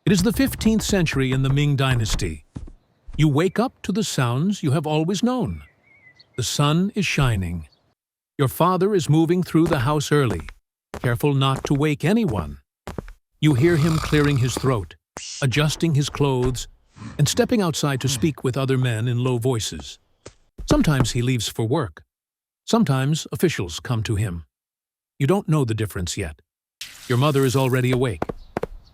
It is the 15th century in the Ming Dynasty. You wake up to the sounds you have always known. The sun is shining. Your father is moving through the house early, careful not to wake anyone. You hear him clearing his throat, adjusting his clothes, and stepping outside to speak with other men in low voices. Sometimes he leaves for work. Sometimes officials come to him. You don't know the difference yet. Your mother is already awake.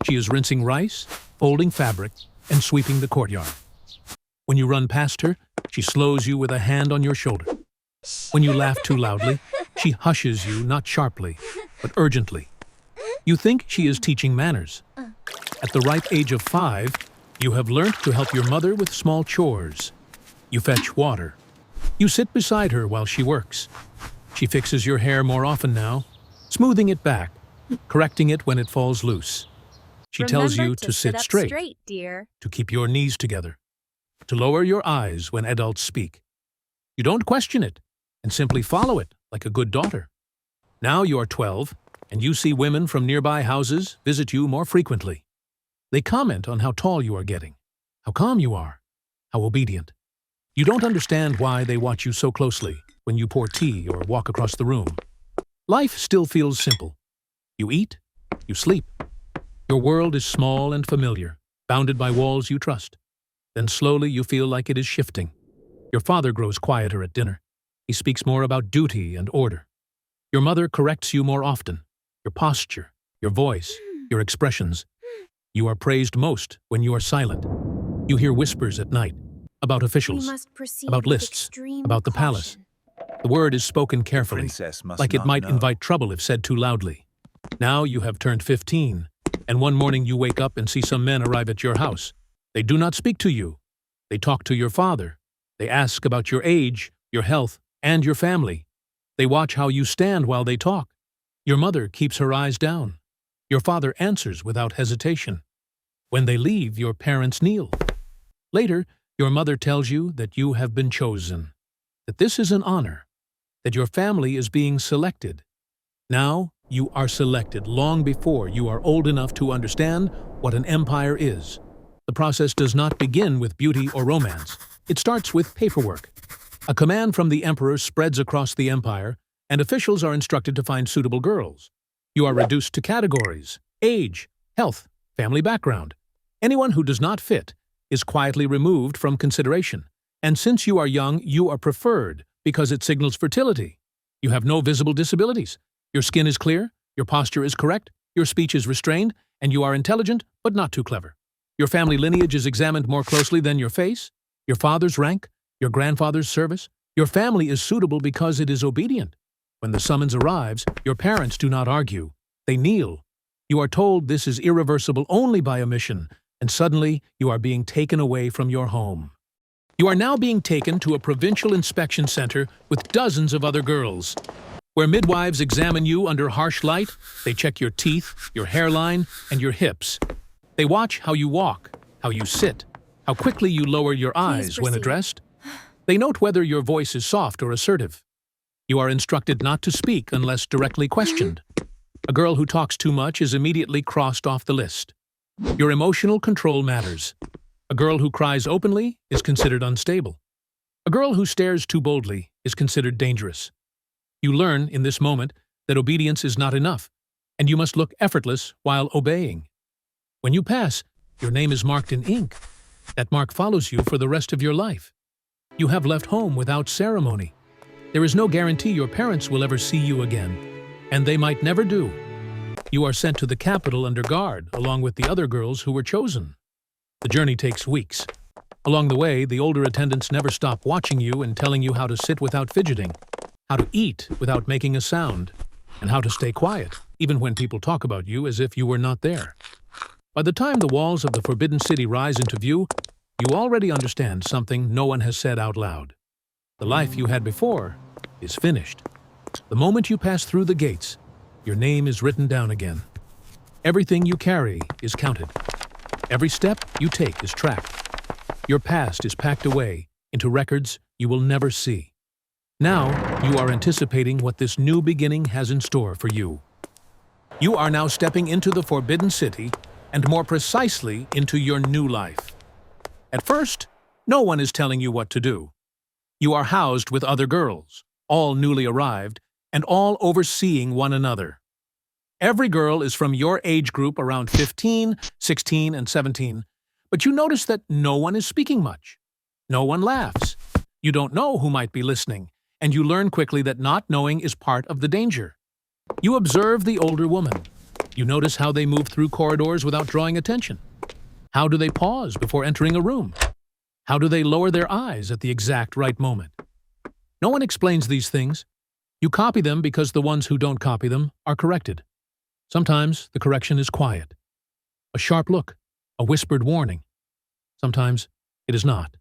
She is rinsing rice, folding fabric, and sweeping the courtyard. When you run past her, she slows you with a hand on your shoulder. When you laugh too loudly, she hushes you not sharply, but urgently. You think she is teaching manners. At the ripe age of 5, you have learned to help your mother with small chores. You fetch water. You sit beside her while she works. She fixes your hair more often now, smoothing it back, correcting it when it falls loose. She tells you to sit straight, dear. To keep your knees together, to lower your eyes when adults speak. You don't question it, and simply follow it like a good daughter. Now you are 12, and you see women from nearby houses visit you more frequently. They comment on how tall you are getting, how calm you are, how obedient. You don't understand why they watch you so closely when you pour tea or walk across the room. Life still feels simple. You eat, you sleep. Your world is small and familiar, bounded by walls you trust. Then slowly you feel like it is shifting. Your father grows quieter at dinner. He speaks more about duty and order. Your mother corrects you more often. Your posture, your voice, your expressions. You are praised most when you are silent. You hear whispers at night about officials, about lists, about the palace. The word is spoken carefully, like it might invite trouble if said too loudly. Now you have turned 15, and one morning you wake up and see some men arrive at your house. They do not speak to you. They talk to your father. They ask about your age, your health, and your family. They watch how you stand while they talk. Your mother keeps her eyes down. Your father answers without hesitation. When they leave, your parents kneel. Later, your mother tells you that you have been chosen, that this is an honor, that your family is being selected. Now, you are selected long before you are old enough to understand what an empire is. The process does not begin with beauty or romance. It starts with paperwork. A command from the emperor spreads across the empire, and officials are instructed to find suitable girls. You are reduced to categories: age, health, family background. Anyone who does not fit is quietly removed from consideration. And since you are young, you are preferred because it signals fertility. You have no visible disabilities. Your skin is clear, your posture is correct, your speech is restrained, and you are intelligent but not too clever. Your family lineage is examined more closely than your face, your father's rank, your grandfather's service. Your family is suitable because it is obedient. When the summons arrives, your parents do not argue. They kneel. You are told this is irreversible only by a mission, and suddenly you are being taken away from your home. You are now being taken to a provincial inspection center with dozens of other girls, where midwives examine you under harsh light. They check your teeth, your hairline, and your hips. They watch how you walk, how you sit, how quickly you lower your eyes when addressed. They note whether your voice is soft or assertive. You are instructed not to speak unless directly questioned. A girl who talks too much is immediately crossed off the list. Your emotional control matters. A girl who cries openly is considered unstable. A girl who stares too boldly is considered dangerous. You learn in this moment that obedience is not enough, and you must look effortless while obeying. When you pass, your name is marked in ink. That mark follows you for the rest of your life. You have left home without ceremony. There is no guarantee your parents will ever see you again, and they might never do. You are sent to the capital under guard, along with the other girls who were chosen. The journey takes weeks. Along the way, the older attendants never stop watching you and telling you how to sit without fidgeting, how to eat without making a sound, and how to stay quiet, even when people talk about you as if you were not there. By the time the walls of the Forbidden City rise into view, you already understand something no one has said out loud. The life you had before is finished. The moment you pass through the gates, your name is written down again. Everything you carry is counted. Every step you take is tracked. Your past is packed away into records you will never see. Now, you are anticipating what this new beginning has in store for you. You are now stepping into the Forbidden City, and more precisely into your new life. At first, no one is telling you what to do. You are housed with other girls, all newly arrived, and all overseeing one another. Every girl is from your age group around 15, 16, and 17, but you notice that no one is speaking much. No one laughs. You don't know who might be listening, and you learn quickly that not knowing is part of the danger. You observe the older woman. You notice how they move through corridors without drawing attention. How do they pause before entering a room? How do they lower their eyes at the exact right moment? No one explains these things. You copy them because the ones who don't copy them are corrected. Sometimes the correction is quiet. A sharp look, a whispered warning. Sometimes it is not.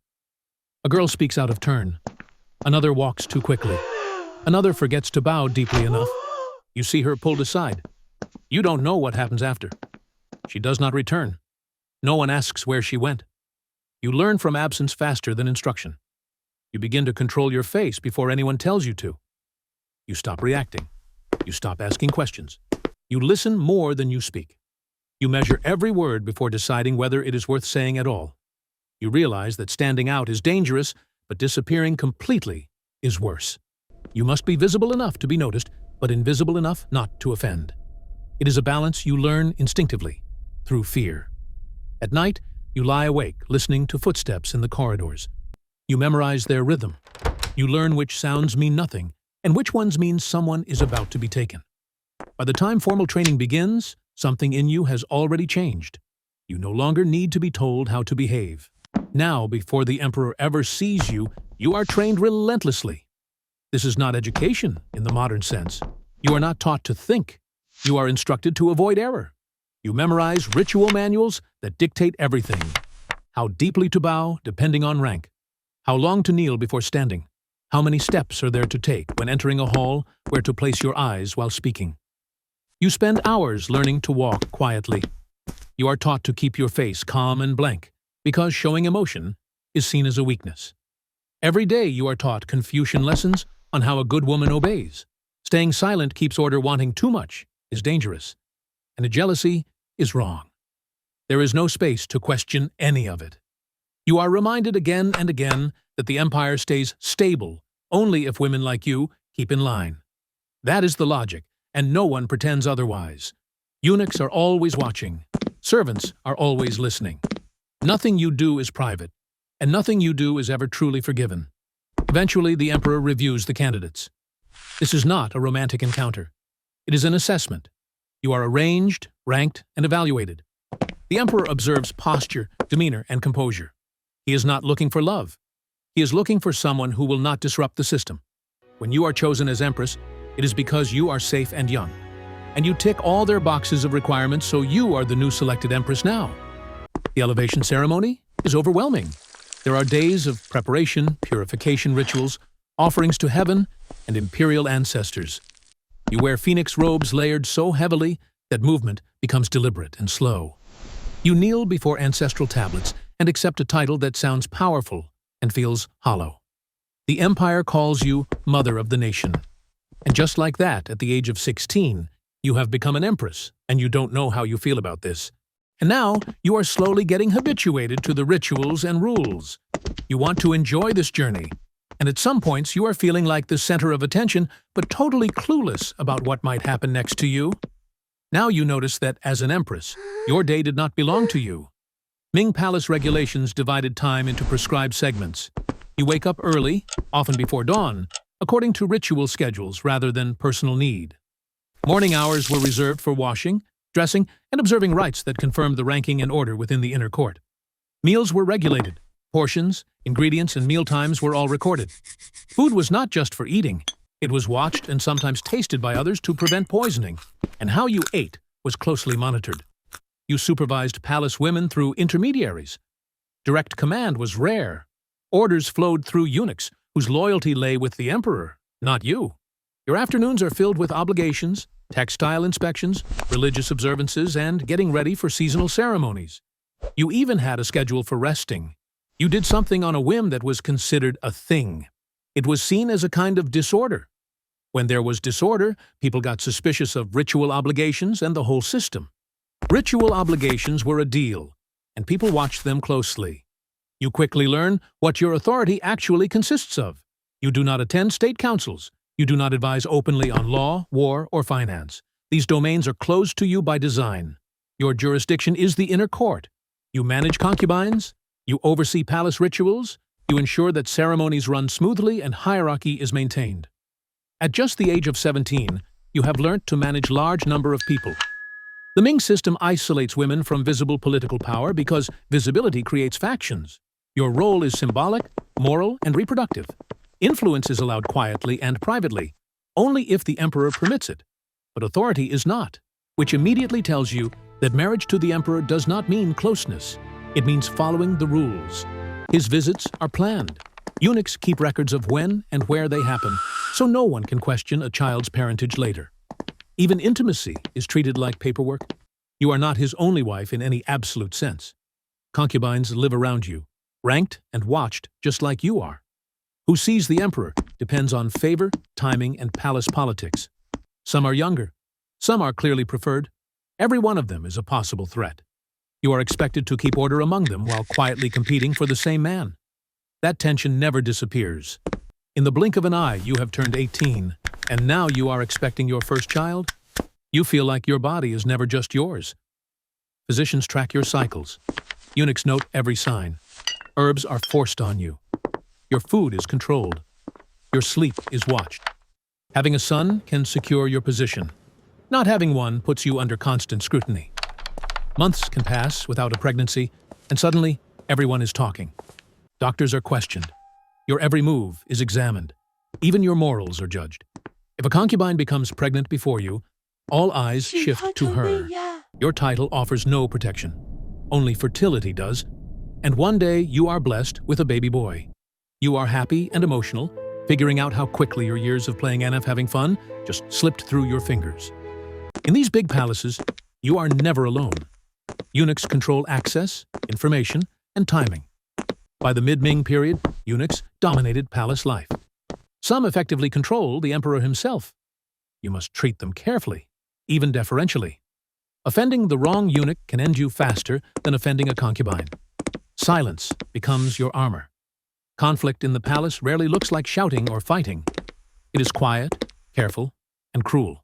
A girl speaks out of turn. Another walks too quickly. Another forgets to bow deeply enough. You see her pulled aside. You don't know what happens after. She does not return. No one asks where she went. You learn from absence faster than instruction. You begin to control your face before anyone tells you to. You stop reacting. You stop asking questions. You listen more than you speak. You measure every word before deciding whether it is worth saying at all. You realize that standing out is dangerous, but disappearing completely is worse. You must be visible enough to be noticed, but invisible enough not to offend. It is a balance you learn instinctively, through fear. At night, you lie awake, listening to footsteps in the corridors. You memorize their rhythm. You learn which sounds mean nothing, and which ones mean someone is about to be taken. By the time formal training begins, something in you has already changed. You no longer need to be told how to behave. Now, before the Emperor ever sees you, you are trained relentlessly. This is not education in the modern sense. You are not taught to think. You are instructed to avoid error. You memorize ritual manuals that dictate everything. How deeply to bow, depending on rank. How long to kneel before standing. How many steps are there to take when entering a hall, where to place your eyes while speaking. You spend hours learning to walk quietly. You are taught to keep your face calm and blank, because showing emotion is seen as a weakness. Every day you are taught Confucian lessons on how a good woman obeys. Staying silent keeps order. Wanting too much is dangerous, and a jealousy is wrong. There is no space to question any of it. You are reminded again and again that the empire stays stable only if women like you keep in line. That is the logic, and no one pretends otherwise. Eunuchs are always watching. Servants are always listening. Nothing you do is private, and nothing you do is ever truly forgiven. Eventually, the emperor reviews the candidates. This is not a romantic encounter. It is an assessment. You are arranged, ranked, and evaluated. The emperor observes posture, demeanor, and composure. He is not looking for love. He is looking for someone who will not disrupt the system. When you are chosen as empress, it is because you are safe and young. And you tick all their boxes of requirements, so you are the new selected empress now. The elevation ceremony is overwhelming. There are days of preparation, purification rituals, offerings to heaven, and imperial ancestors. You wear phoenix robes layered so heavily that movement becomes deliberate and slow. You kneel before ancestral tablets and accept a title that sounds powerful and feels hollow. The empire calls you Mother of the Nation. And just like that, at the age of 16, you have become an empress, and you don't know how you feel about this. And now, you are slowly getting habituated to the rituals and rules. You want to enjoy this journey, and at some points you are feeling like the center of attention, but totally clueless about what might happen next to you. Now you notice that, as an empress, your day did not belong to you. Ming Palace regulations divided time into prescribed segments. You wake up early, often before dawn, according to ritual schedules rather than personal need. Morning hours were reserved for washing, dressing, and observing rites that confirmed the ranking and order within the inner court. Meals were regulated. Portions, ingredients, and meal times were all recorded. Food was not just for eating. It was watched and sometimes tasted by others to prevent poisoning. And how you ate was closely monitored. You supervised palace women through intermediaries. Direct command was rare. Orders flowed through eunuchs, whose loyalty lay with the emperor, not you. Your afternoons are filled with obligations, textile inspections, religious observances, and getting ready for seasonal ceremonies. You even had a schedule for resting. You did something on a whim that was considered a thing. It was seen as a kind of disorder. When there was disorder, people got suspicious of ritual obligations and the whole system. Ritual obligations were a deal, and people watched them closely. You quickly learn what your authority actually consists of. You do not attend state councils. You do not advise openly on law, war, or finance. These domains are closed to you by design. Your jurisdiction is the inner court. You manage concubines. You oversee palace rituals. You ensure that ceremonies run smoothly and hierarchy is maintained. At just the age of 17, you have learnt to manage large number of people. The Ming system isolates women from visible political power because visibility creates factions. Your role is symbolic, moral, and reproductive. Influence is allowed quietly and privately, only if the emperor permits it. But authority is not, which immediately tells you that marriage to the emperor does not mean closeness. It means following the rules. His visits are planned. Eunuchs keep records of when and where they happen, so no one can question a child's parentage later. Even intimacy is treated like paperwork. You are not his only wife in any absolute sense. Concubines live around you, ranked and watched just like you are. Who sees the emperor depends on favor, timing, and palace politics. Some are younger. Some are clearly preferred. Every one of them is a possible threat. You are expected to keep order among them while quietly competing for the same man. That tension never disappears. In the blink of an eye, you have turned 18, and now you are expecting your first child? You feel like your body is never just yours. Physicians track your cycles. Eunuchs note every sign. Herbs are forced on you. Your food is controlled. Your sleep is watched. Having a son can secure your position. Not having one puts you under constant scrutiny. Months can pass without a pregnancy, and suddenly everyone is talking. Doctors are questioned. Your every move is examined. Even your morals are judged. If a concubine becomes pregnant before you, all eyes shift to her. Your title offers no protection. Only fertility does. And one day you are blessed with a baby boy. You are happy and emotional, figuring out how quickly your years of playing NF having fun just slipped through your fingers. In these big palaces, you are never alone. Eunuchs control access, information, and timing. By the mid-Ming period, eunuchs dominated palace life. Some effectively control the emperor himself. You must treat them carefully, even deferentially. Offending the wrong eunuch can end you faster than offending a concubine. Silence becomes your armor. Conflict in the palace rarely looks like shouting or fighting. It is quiet, careful, and cruel.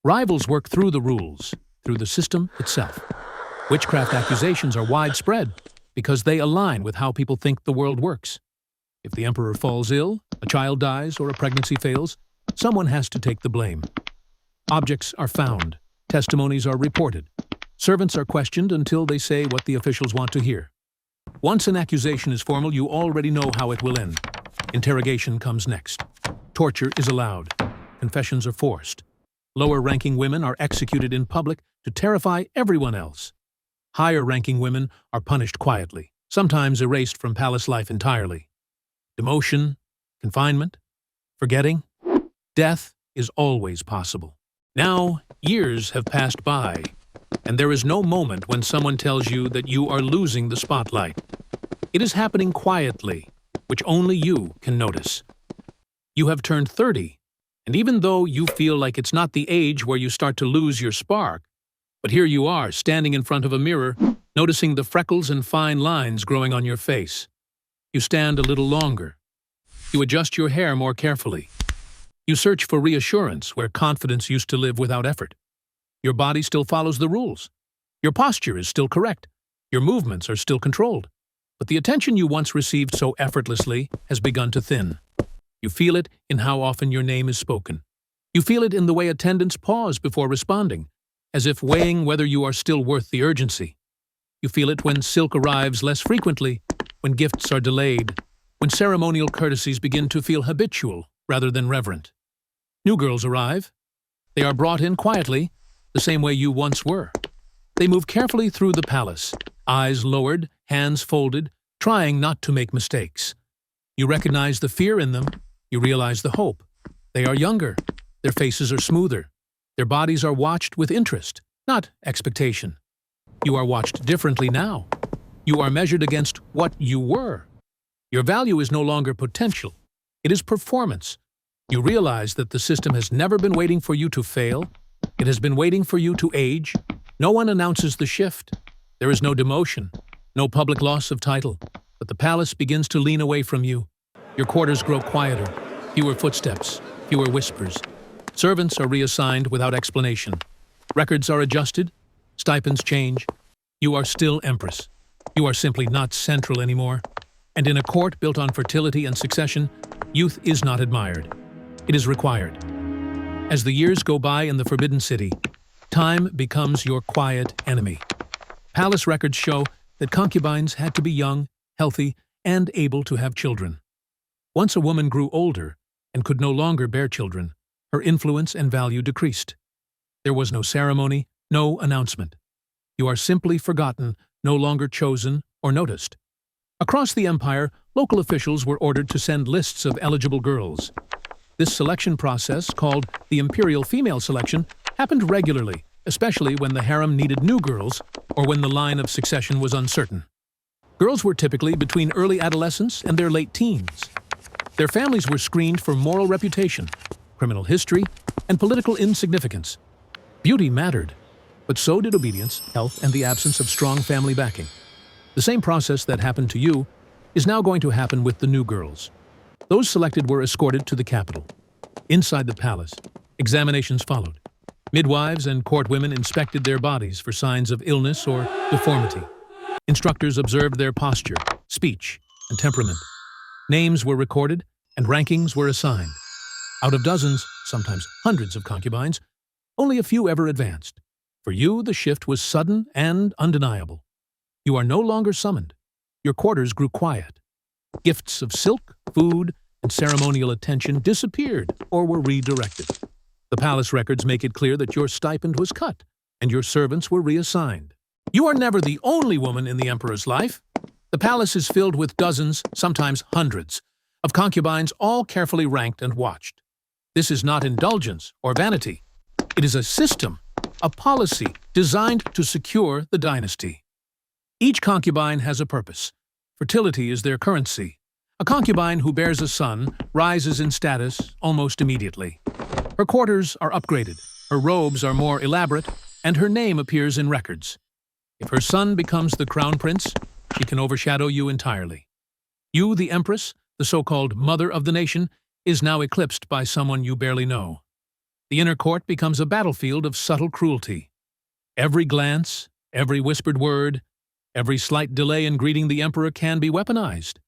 Rivals work through the rules, through the system itself. Witchcraft accusations are widespread because they align with how people think the world works. If the emperor falls ill, a child dies, or a pregnancy fails, someone has to take the blame. Objects are found. Testimonies are reported. Servants are questioned until they say what the officials want to hear. Once an accusation is formal, you already know how it will end. Interrogation comes next. Torture is allowed. Confessions are forced. Lower-ranking women are executed in public to terrify everyone else. Higher-ranking women are punished quietly, sometimes erased from palace life entirely. Demotion, confinement, forgetting, death is always possible. Now, years have passed by, and there is no moment when someone tells you that you are losing the spotlight. It is happening quietly, which only you can notice. You have turned 30, and even though you feel like it's not the age where you start to lose your spark, but here you are, standing in front of a mirror, noticing the freckles and fine lines growing on your face. You stand a little longer. You adjust your hair more carefully. You search for reassurance where confidence used to live without effort. Your body still follows the rules. Your posture is still correct. Your movements are still controlled. But the attention you once received so effortlessly has begun to thin. You feel it in how often your name is spoken. You feel it in the way attendants pause before responding, as if weighing whether you are still worth the urgency. You feel it when silk arrives less frequently, when gifts are delayed, when ceremonial courtesies begin to feel habitual rather than reverent. New girls arrive. They are brought in quietly, the same way you once were. They move carefully through the palace, eyes lowered, hands folded, trying not to make mistakes. You recognize the fear in them. You realize the hope. They are younger. Their faces are smoother. Their bodies are watched with interest, not expectation. You are watched differently now. You are measured against what you were. Your value is no longer potential. It is performance. You realize that the system has never been waiting for you to fail. It has been waiting for you to age, No one announces the shift. There is no demotion, no public loss of title, but the palace begins to lean away from you. Your quarters grow quieter, fewer footsteps, fewer whispers. Servants are reassigned without explanation. Records are adjusted, stipends change. You are still Empress. You are simply not central anymore. And in a court built on fertility and succession, youth is not admired. It is required. As the years go by in the Forbidden City, time becomes your quiet enemy. Palace records show that concubines had to be young, healthy, and able to have children. Once a woman grew older and could no longer bear children, her influence and value decreased. There was no ceremony, no announcement. You are simply forgotten, no longer chosen or noticed. Across the empire, local officials were ordered to send lists of eligible girls. This selection process, called the Imperial Female Selection, happened regularly, especially when the harem needed new girls or when the line of succession was uncertain. Girls were typically between early adolescence and their late teens. Their families were screened for moral reputation, criminal history, and political insignificance. Beauty mattered, but so did obedience, health, and the absence of strong family backing. The same process that happened to you is now going to happen with the new girls. Those selected were escorted to the capital. Inside the palace, examinations followed. Midwives and court women inspected their bodies for signs of illness or deformity. Instructors observed their posture, speech, and temperament. Names were recorded and rankings were assigned. Out of dozens, sometimes hundreds of concubines, only a few ever advanced. For you, the shift was sudden and undeniable. You are no longer summoned. Your quarters grew quiet. Gifts of silk, food, and ceremonial attention disappeared or were redirected. The palace records make it clear that your stipend was cut and your servants were reassigned. You are never the only woman in the emperor's life. The palace is filled with dozens, sometimes hundreds, of concubines, all carefully ranked and watched. This is not indulgence or vanity. It is a system, a policy designed to secure the dynasty. Each concubine has a purpose. Fertility is their currency. A concubine who bears a son rises in status almost immediately. Her quarters are upgraded, her robes are more elaborate, and her name appears in records. If her son becomes the crown prince, she can overshadow you entirely. You, the empress, the so-called mother of the nation, is now eclipsed by someone you barely know. The inner court becomes a battlefield of subtle cruelty. Every glance, every whispered word, every slight delay in greeting the emperor can be weaponized.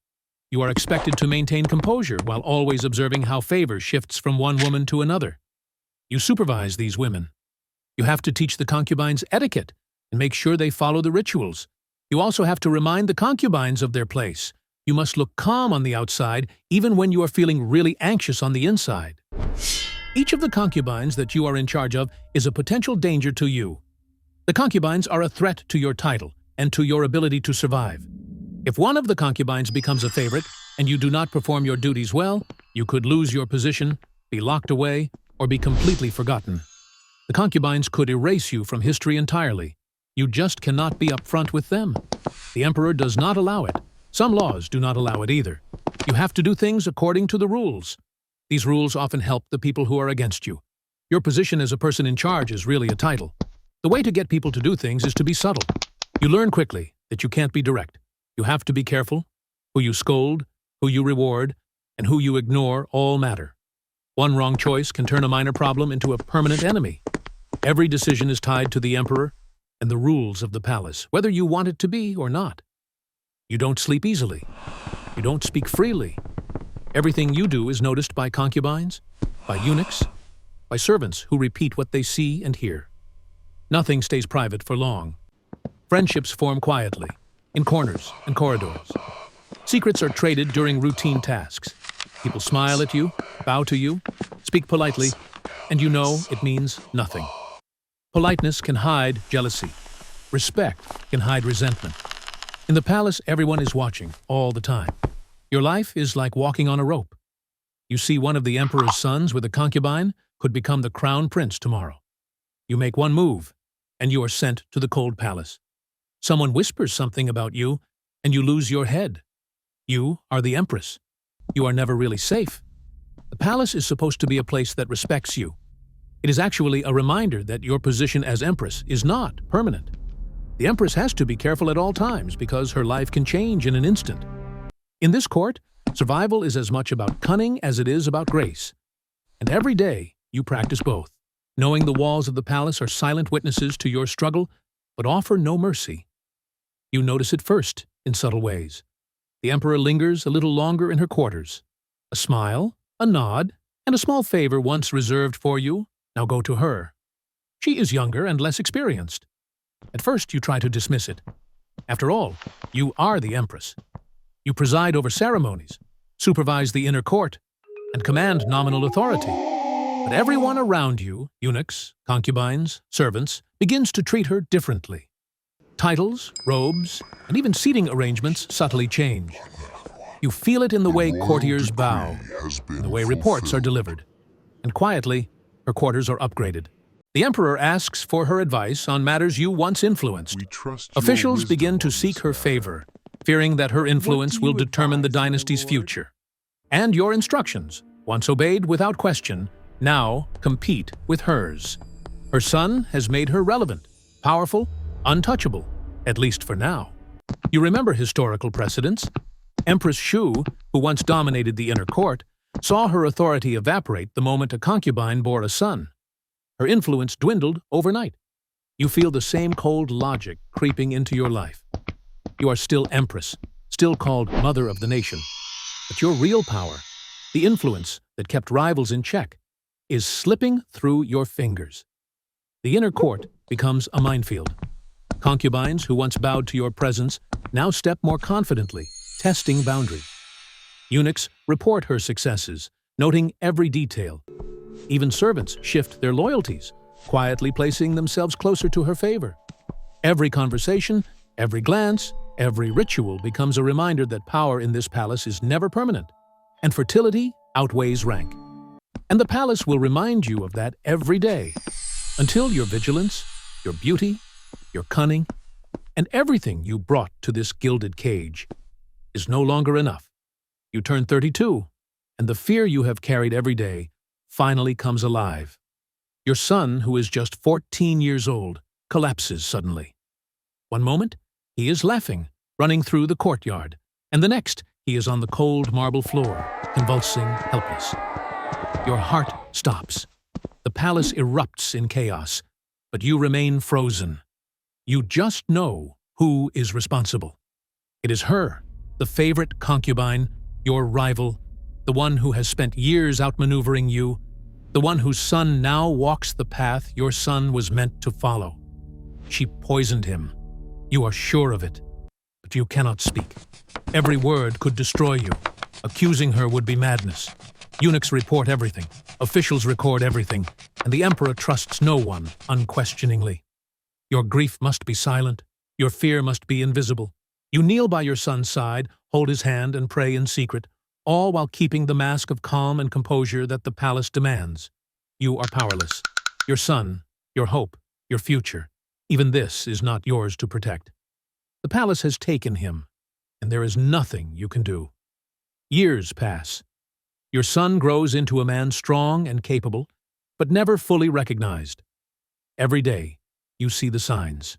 You are expected to maintain composure while always observing how favor shifts from one woman to another. You supervise these women. You have to teach the concubines etiquette and make sure they follow the rituals. You also have to remind the concubines of their place. You must look calm on the outside, even when you are feeling really anxious on the inside. Each of the concubines that you are in charge of is a potential danger to you. The concubines are a threat to your title and to your ability to survive. If one of the concubines becomes a favorite and you do not perform your duties well, you could lose your position, be locked away, or be completely forgotten. The concubines could erase you from history entirely. You just cannot be upfront with them. The emperor does not allow it. Some laws do not allow it either. You have to do things according to the rules. These rules often help the people who are against you. Your position as a person in charge is really a title. The way to get people to do things is to be subtle. You learn quickly that you can't be direct. You have to be careful. Who you scold, who you reward, and who you ignore all matter. One wrong choice can turn a minor problem into a permanent enemy. Every decision is tied to the emperor and the rules of the palace, whether you want it to be or not. You don't sleep easily. You don't speak freely. Everything you do is noticed by concubines, by eunuchs, by servants who repeat what they see and hear. Nothing stays private for long. Friendships form quietly, in corners and corridors. Secrets are traded during routine tasks. People smile at you, bow to you, speak politely, and you know it means nothing. Politeness can hide jealousy. Respect can hide resentment. In the palace, everyone is watching, all the time. Your life is like walking on a rope. You see one of the emperor's sons with a concubine could become the crown prince tomorrow. You make one move, and you are sent to the cold palace. Someone whispers something about you, and you lose your head. You are the empress. You are never really safe. The palace is supposed to be a place that respects you. It is actually a reminder that your position as Empress is not permanent. The Empress has to be careful at all times because her life can change in an instant. In this court, survival is as much about cunning as it is about grace. And every day, you practice both, knowing the walls of the palace are silent witnesses to your struggle, but offer no mercy. You notice it first in subtle ways. The Emperor lingers a little longer in her quarters. A smile, a nod, and a small favor once reserved for you now go to her. She is younger and less experienced. At first, you try to dismiss it. After all, you are the Empress. You preside over ceremonies, supervise the inner court, and command nominal authority. But everyone around you, eunuchs, concubines, servants, begins to treat her differently. Titles, robes, and even seating arrangements subtly change. You feel it in the way courtiers bow, in the way reports are delivered. And quietly, her quarters are upgraded. The Emperor asks for her advice on matters you once influenced. Officials begin to seek her favor, fearing that her influence will determine the dynasty's future. And your instructions, once obeyed without question, now compete with hers. Her son has made her relevant, powerful, untouchable, at least for now. You remember historical precedents. Empress Shu, who once dominated the inner court, saw her authority evaporate the moment a concubine bore a son. Her influence dwindled overnight. You feel the same cold logic creeping into your life. You are still Empress, still called Mother of the Nation. But your real power, the influence that kept rivals in check, is slipping through your fingers. The inner court becomes a minefield. Concubines who once bowed to your presence now step more confidently, testing boundaries. Eunuchs report her successes, noting every detail. Even servants shift their loyalties, quietly placing themselves closer to her favor. Every conversation, every glance, every ritual becomes a reminder that power in this palace is never permanent, and fertility outweighs rank. And the palace will remind you of that every day, until your vigilance, your beauty, your cunning, and everything you brought to this gilded cage is no longer enough. You turn 32, and the fear you have carried every day finally comes alive. Your son, who is just 14 years old, collapses suddenly. One moment, he is laughing, running through the courtyard, and the next, he is on the cold marble floor, convulsing, helpless. Your heart stops. The palace erupts in chaos, but you remain frozen. You just know who is responsible. It is her, the favorite concubine, your rival, the one who has spent years outmaneuvering you, the one whose son now walks the path your son was meant to follow. She poisoned him. You are sure of it, but you cannot speak. Every word could destroy you. Accusing her would be madness. Eunuchs report everything, officials record everything, and the Emperor trusts no one unquestioningly. Your grief must be silent, your fear must be invisible. You kneel by your son's side, hold his hand and pray in secret, all while keeping the mask of calm and composure that the palace demands. You are powerless. Your son, your hope, your future, even this is not yours to protect. The palace has taken him, and there is nothing you can do. Years pass. Your son grows into a man strong and capable, but never fully recognized. Every day, you see the signs.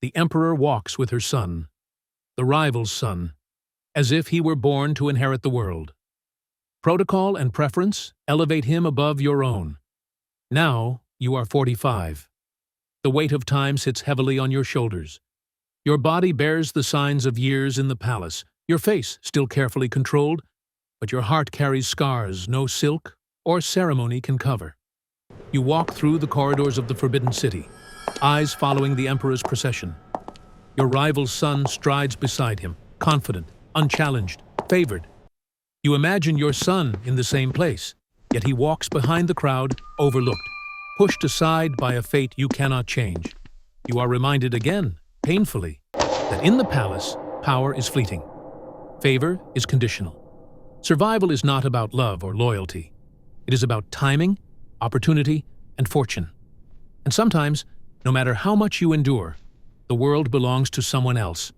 The Emperor walks with her son, the rival's son, as if he were born to inherit the world. Protocol and preference elevate him above your own. Now you are 45. The weight of time sits heavily on your shoulders. Your body bears the signs of years in the palace, your face still carefully controlled, but your heart carries scars no silk or ceremony can cover. You walk through the corridors of the Forbidden City, eyes following the Emperor's procession. Your rival's son strides beside him, confident, unchallenged, favored. You imagine your son in the same place, yet he walks behind the crowd, overlooked, pushed aside by a fate you cannot change. You are reminded again, painfully, that in the palace, power is fleeting. Favor is conditional. Survival is not about love or loyalty. It is about timing, opportunity, and fortune. And sometimes, no matter how much you endure, the world belongs to someone else.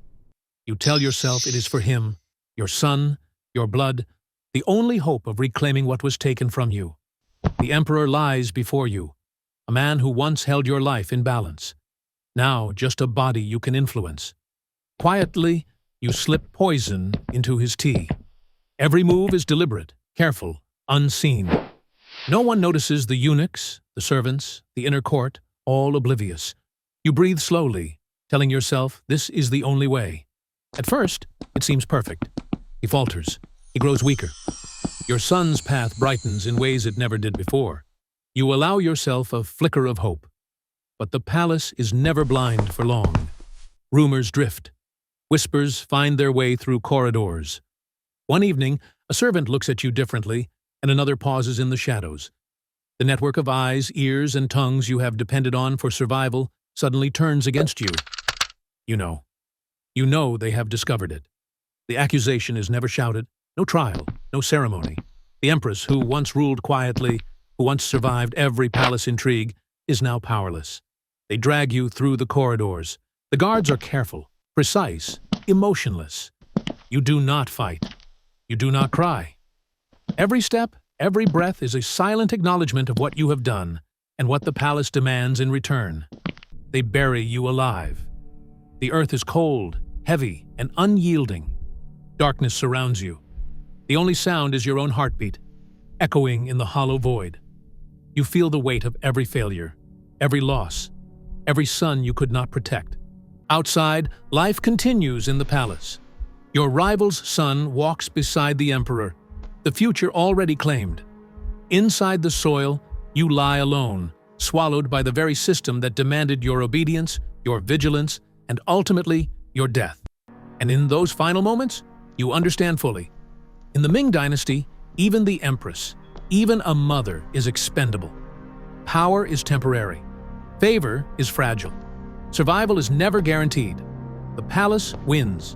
You tell yourself it is for him, your son, your blood, the only hope of reclaiming what was taken from you. The Emperor lies before you, a man who once held your life in balance. Now just a body you can influence. Quietly, you slip poison into his tea. Every move is deliberate, careful, unseen. No one notices the eunuchs, the servants, the inner court, all oblivious. You breathe slowly, telling yourself this is the only way. At first, it seems perfect. He falters. He grows weaker. Your son's path brightens in ways it never did before. You allow yourself a flicker of hope. But the palace is never blind for long. Rumors drift. Whispers find their way through corridors. One evening, a servant looks at you differently, and another pauses in the shadows. The network of eyes, ears, and tongues you have depended on for survival suddenly turns against you. You know. You know they have discovered it. The accusation is never shouted, no trial, no ceremony. The Empress, who once ruled quietly, who once survived every palace intrigue, is now powerless. They drag you through the corridors. The guards are careful, precise, emotionless. You do not fight. You do not cry. Every step, every breath is a silent acknowledgement of what you have done and what the palace demands in return. They bury you alive. The earth is cold, heavy, and unyielding. Darkness surrounds you. The only sound is your own heartbeat, echoing in the hollow void. You feel the weight of every failure, every loss, every son you could not protect. Outside, life continues in the palace. Your rival's son walks beside the Emperor, the future already claimed. Inside the soil, you lie alone, swallowed by the very system that demanded your obedience, your vigilance, and ultimately, your death. And in those final moments, you understand fully. In the Ming Dynasty, even the Empress, even a mother is expendable. Power is temporary. Favor is fragile. Survival is never guaranteed. The palace wins,